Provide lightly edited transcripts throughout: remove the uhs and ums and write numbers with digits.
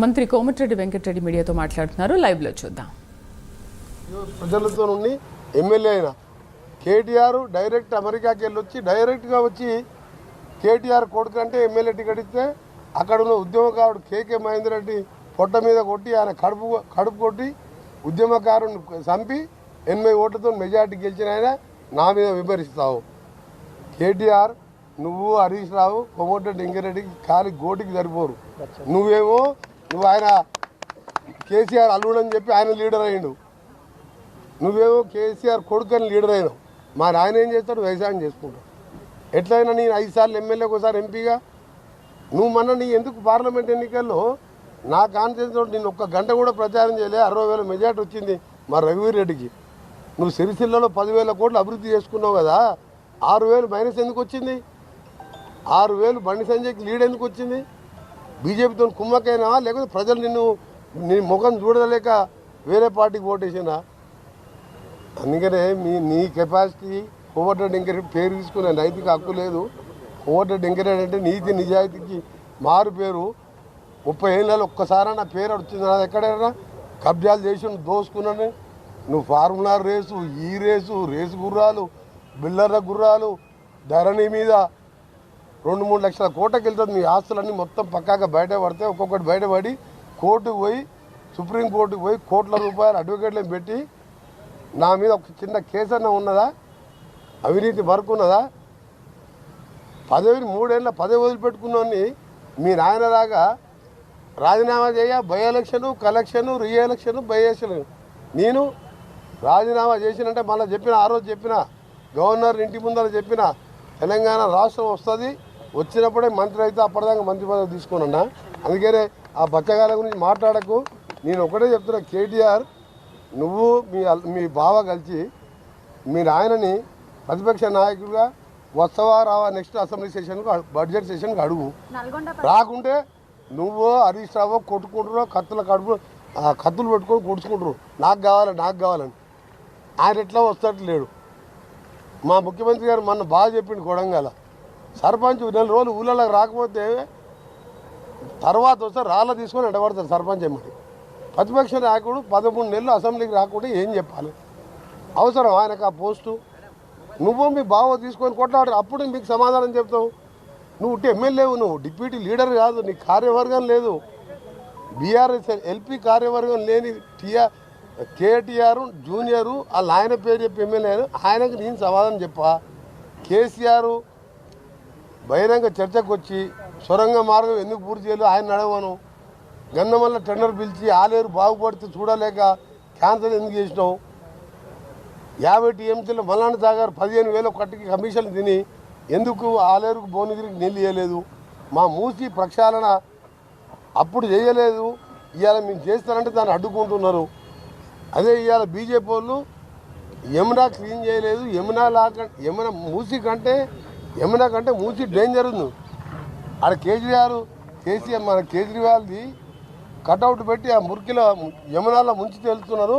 మంత్రి కోమటిరెడ్డి వెంకటరెడ్డి మీడియాతో మాట్లాడుతున్నారు. లైవ్లో చూద్దాం. ప్రజలతో నుండి ఎమ్మెల్యే అయినా కేటీఆర్ డైరెక్ట్ అమెరికాకి వెళ్ళొచ్చి డైరెక్ట్గా వచ్చి కేటీఆర్ కొడుకు అంటే ఎమ్మెల్యే టికెట్ ఇస్తే అక్కడ ఉన్న ఉద్యమకారుడు కేకే మహేందర్ రెడ్డి పొట్ట మీద కొట్టి ఆయన కడుపు కొట్టి ఉద్యమకారుని చంపి 80 ఓట్లతో మెజార్టీ గెలిచిన ఆయన నా మీద విమర్శిస్తావు. కేటీఆర్ నువ్వు హరీష్ రావు కోమటిరెడ్డి వెంకటరెడ్డికి ఖాళీ గోటికి సరిపోరు. నువ్వు ఆయన కేసీఆర్ అల్లుడని చెప్పి ఆయన లీడర్ అయ్యిండు. నువ్వేమో కేసీఆర్ కొడుకని లీడర్ అయినావు. మరి ఆయన ఏం చేస్తాడు? వ్యవసాయం చేసుకుంటాడు. ఎట్లయినా నేను 5 సార్లు ఎమ్మెల్యేకి ఒకసారి ఎంపీగా నువ్వు నీ ఎందుకు పార్లమెంట్ ఎన్నికల్లో నా కాన్ఫిడెన్స్ నేను ఒక్క గంట కూడా ప్రచారం చేయలే. 60,000 మెజార్టీ వచ్చింది మా రఘువీర్ రెడ్డికి. నువ్వు సిరిసిల్లలో 10,000 కోట్లు అభివృద్ధి చేసుకున్నావు కదా, 6,000 మైనస్ ఎందుకు వచ్చింది? 6,000 బండి సంజయ్కి లీడ్ ఎందుకు వచ్చింది? బీజేపీతో కుమ్మకైనావా లేకపోతే ప్రజలు నీ ముఖం చూడలేక వేరే పార్టీకి ఓటేసినా? అందుకనే నీ కెపాసిటీ కోమటిరెడ్డి వెంకటరెడ్డి పేరు తీసుకునే నైతిక హక్కు లేదు. కోమటిరెడ్డి వెంకటరెడ్డి అంటే నీతి నిజాయితీకి మారు పేరు. 30 ఏళ్ళలో ఒక్కసారి నా పేరు వచ్చింది. నాది ఎక్కడైనా కబ్జాలు చేసి దోసుకున్నాను. నువ్వు ఫార్ములా రేసు, ఈ రేసు గుర్రాలు, బిల్లర్ల గుర్రాలు, ధరణి మీద 2-3 లక్షల కోట్లకి వెళ్తుంది. నీ ఆస్తులన్నీ మొత్తం పక్కాగా బయటపడితే ఒక్కొక్కటి బయటపడి కోర్టుకు పోయి సుప్రీంకోర్టుకు పోయి కోట్ల రూపాయలు అడ్వకేట్లను పెట్టి నా మీద ఒక చిన్న కేసు అన్న ఉన్నదా? అవినీతి మరుకున్నదా? పదవిని 3 ఏళ్ళ పదవి వదిలిపెట్టుకున్నాన్ని మీ నాయనలాగా రాజీనామా చేయ by election, collection, re election, by election. నేను రాజీనామా చేసినంటే మళ్ళీ ఆ రోజు చెప్పిన గవర్నర్ ఇంటి ముందర చెప్పిన తెలంగాణ రాష్ట్రం వస్తుంది, వచ్చినప్పుడే మంత్రి అయితే అప్పటిదాకా మంత్రి పదవి తీసుకున్నా. అందుకనే ఆ బచ్చగాల గురించి మాట్లాడకు. నేను ఒకటే చెప్తున్నా, కేటీఆర్ నువ్వు మీ బావ కలిసి మీ నాయనని ప్రతిపక్ష నాయకుడిగా వస్తావా రావా నెక్స్ట్ అసెంబ్లీ సెషన్కు బడ్జెట్ సెషన్కి అడుగు. రాకుంటే నువ్వు హరీష్ రావు కొట్టుకుంటారో కత్తులు పెట్టుకొని కొడుచుకుంటారు. నాకు కావాలని ఆయన ఎట్లా వస్తట్టు లేడు. మా ముఖ్యమంత్రి గారు మొన్న బాగా చెప్పిండు. కొడంగల్ సర్పంచ్ 4 రోజులు ఊళ్ళలోకి రాకపోతే తర్వాత వస్తే రాళ్ళ తీసుకొని ఎడబడతారు సర్పంచ్ ఎమ్మటి. ప్రతిపక్ష నాయకుడు 13 నెలలు అసెంబ్లీకి రాకుండా ఏం చెప్పాలి? అవసరం ఆయనకు ఆ పోస్టు? నువ్వు మీ బావ తీసుకొని కొట్లాడు, అప్పుడు మీకు సమాధానం చెప్తావు. నువ్వు ఎమ్మెల్యేవు, నువ్వు డిప్యూటీ లీడర్ కాదు, నీకు కార్యవర్గం లేదు. బీఆర్ఎస్ ఎల్పీ కార్యవర్గం లేని కేటీఆర్ జూనియరు వాళ్ళ ఆయన పేరు చెప్పి ఎమ్మెల్యే ఆయనకు నేను సమాధానం చెప్పా. కేసీఆర్ బహిరంగ చర్చకు వచ్చి సొరంగ మార్గం ఎందుకు పూర్తి చేయలేదు ఆయన అడగను. గన్నమల్ల టెండర్ పిలిచి ఆలేరు బాగుపడితే చూడలేక క్యాన్సర్ ఎందుకు చేసినావు? 50 టీఎంసీలో మల్లాండ సాగర్ 15,000 కట్టికి కమిషన్ తిని ఎందుకు ఆలేరుకు భువనగిరికి నీళ్ళు ఇవ్వలేదు? మా మూసి ప్రక్షాళన అప్పుడు చేయలేదు, ఇవాళ మేము చేస్తానంటే దాన్ని అడ్డుకుంటున్నారు. అదే ఇవాళ బీజేపీ వాళ్ళు యమునా క్లీన్ చేయలేదు. యమునా మూసి కంటే యమునా కంటే మూసి డేంజర్ ఉంది. ఆడ కేసీఆర్ మన కేజ్రీవాల్ది కటౌట్ పెట్టి ఆ మురికిలో యమునాలో ముంచి తేలుతున్నారు.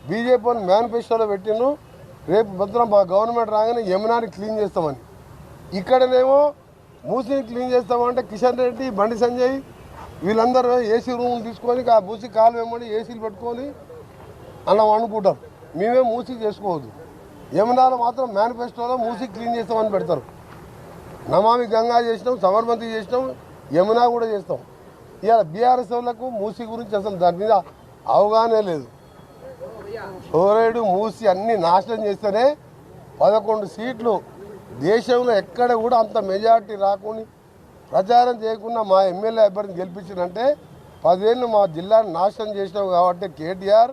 బీజేపీ వాళ్ళు మేనిఫెస్టోలో పెట్టిండ్రు, రేపు భద్రం మా గవర్నమెంట్ రాగానే యమునాని క్లీన్ చేస్తామని. ఇక్కడనేమో మూసిని క్లీన్ చేస్తామంటే కిషన్ రెడ్డి, బండి సంజయ్ వీళ్ళందరూ ఏసీ రూమ్ తీసుకొని ఆ మూసి కాలు వెంబడి ఏసీలు పెట్టుకొని అలా అనుకుంటారు. మేమే మూసి చేసుకోవద్దు. యమునాలో మాత్రం మేనిఫెస్టోలో మూసి క్లీన్ చేస్తామని పెడతారు. నమామి గంగా చేసినాం, సబర్మతి చేసినాం, యమునా కూడా చేస్తాం. ఇవాళ బీఆర్ఎస్ వాళ్ళకు మూసి గురించి అసలు దాని మీద అవగాహన లేదు. ఫ్లోరైడ్ మూసి అన్ని నాశనం చేస్తేనే 11 సీట్లు దేశంలో ఎక్కడ కూడా అంత మెజార్టీ రాకుండా ప్రచారం చేయకుండా మా ఎమ్మెల్యే అభ్యర్థిని గెలిపించినంటే 10 ఏళ్ళు మా జిల్లాను నాశనం చేసినావు. కాబట్టి కేటీఆర్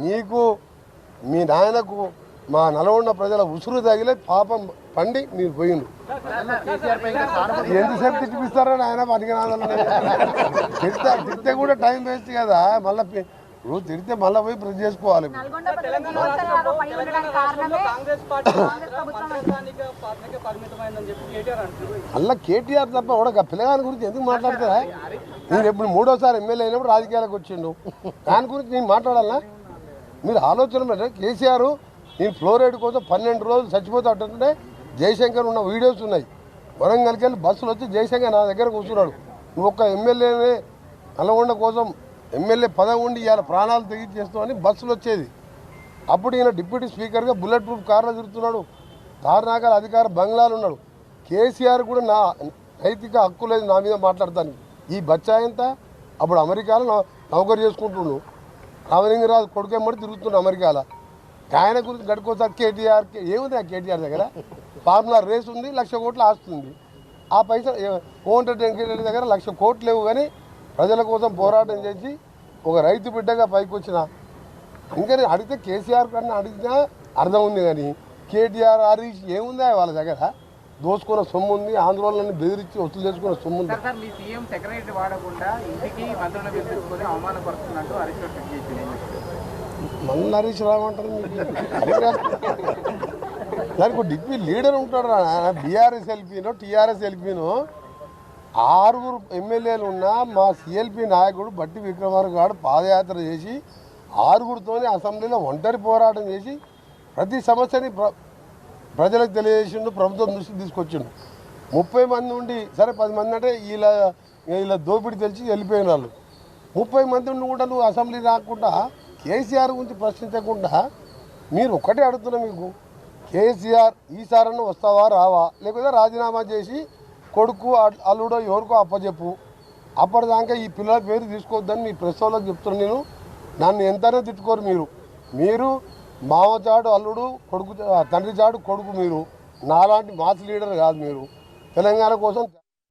నీకు మీ నాయనకు మా నల్గొండ ప్రజల ఉసురు తగిలే పాపం పండి మీరు పోయిండు. ఎంతసేపు తిట్టిపిస్తారని ఆయన పనికినాదని తిడితే కూడా టైం వేస్ట్ కదా. మళ్ళీ నువ్వు తిడితే మళ్ళీ పోయి ప్రెస్ చేసుకోవాలి. అలా కేటీఆర్ తప్ప ఒక పిల్లగాని గురించి ఎందుకు మాట్లాడతారా? నేను ఎప్పుడు 3వ ఎమ్మెల్యే అయినప్పుడు రాజకీయాలకు వచ్చిండు, దాని గురించి నేను మాట్లాడాలా? మీరు ఆలోచన పెట్టండి. కేసీఆర్ నేను ఫ్లోరైడ్ కోసం 12 రోజులు చచ్చిపోతా అంటే జయశంకర్ ఉన్న వీడియోస్ ఉన్నాయి. వరంగల్కి వెళ్ళి బస్సులు వచ్చి జయశంకర్ నా దగ్గర కూర్చున్నాడు. నువ్వు ఒక్క ఎమ్మెల్యేనే నల్గొండ కోసం ఎమ్మెల్యే పదవి ఉండి ఇవాళ ప్రాణాలు తెగించేస్తామని బస్సులు వచ్చేది. అప్పుడు ఈయన డిప్యూటీ స్పీకర్గా బుల్లెట్ ప్రూఫ్ కార్లో తిరుగుతున్నాడు, తారనాకాల అధికార బంగ్లాలు ఉన్నాడు. కేసీఆర్ కూడా నా నైతిక హక్కు లేదు నా మీద మాట్లాడతాను. ఈ బచ్చాయంతా అప్పుడు అమెరికాలో నౌకరు చేసుకుంటుండు, రామలింగరాజు కొడుకేమడి తిరుగుతుండు అమెరికాలో. ఆయన గురించి గడుకోసారి కేటీఆర్ ఏముంది ఆ కేటీఆర్ దగ్గర ఫార్ములా రేస్ ఉంది, 1,00,000 కోట్లు ఆస్తుంది. ఆ పైసలు కోమటిరెడ్డి వెంకటరెడ్డి దగ్గర 1,00,000 కోట్లు లేవు, కానీ ప్రజల కోసం పోరాటం చేసి ఒక రైతు బిడ్డగా పైకి వచ్చిన. అందుకని అడిగితే కేసీఆర్ కన్నా అడిగినా అర్థం ఉంది, కానీ కేటీఆర్ హరీష్ ఏముంది వాళ్ళ దగ్గర దోసుకున్న సొమ్ము ఉంది, ఆందోళనని బెదిరించి వసూలు చేసుకున్న సొమ్ము ఉంది. మీ సీఎం సెక్రటరీ వాడకుండా ఇంటికి మంత్రులను పిలుచుకొని అవమానపడుతున్నట్టు హరీష్ రావు ట్వీట్ చేసింది. మళ్ళీ హరీష్ రావు అంటారు మీకు? దానికి డిప్యూ లీడర్ ఉంటాడు. బీఆర్ఎస్ ఎల్పీనో టీఆర్ఎస్ ఎల్పీనో 6 ఎమ్మెల్యేలు ఉన్నా మా సిఎల్పి నాయకుడు బట్టి విక్రమార్క గారు పాదయాత్ర చేసి 6తోనే అసెంబ్లీలో ఒంటరి పోరాటం చేసి ప్రతి సమస్యని ప్రజలకు తెలియజేసిండు, ప్రభుత్వం దృష్టికి తీసుకొచ్చిండు. 30 మంది ఉండి సరే 10 మంది అంటే వీళ్ళ దోపిడీ తెలిసి వెళ్ళిపోయిన వాళ్ళు. 30 మంది ఉండి కూడా నువ్వు అసెంబ్లీ రాకుండా కేసీఆర్ గురించి ప్రశ్నించకుండా మీరు ఒక్కటే అడుగుతున్నా, మీకు కేసీఆర్ ఈసారన్నా వస్తావా రావా, లేకపోతే రాజీనామా చేసి కొడుకు అల్లుడో ఎవరికో అప్పచెప్పు, అప్పటిదాకా ఈ పిల్లల పేరు తీసుకోవద్దని మీ ప్రెస్ వాళ్ళకి చెప్తున్నాను. నేను నన్ను ఎంతైనా తిట్టుకోరు మీరు మామ చాడు అల్లుడు, కొడుకు తండ్రి చాడు కొడుకు, మీరు నాలాంటి మాస్ లీడర్ కాదు. మీరు తెలంగాణ కోసం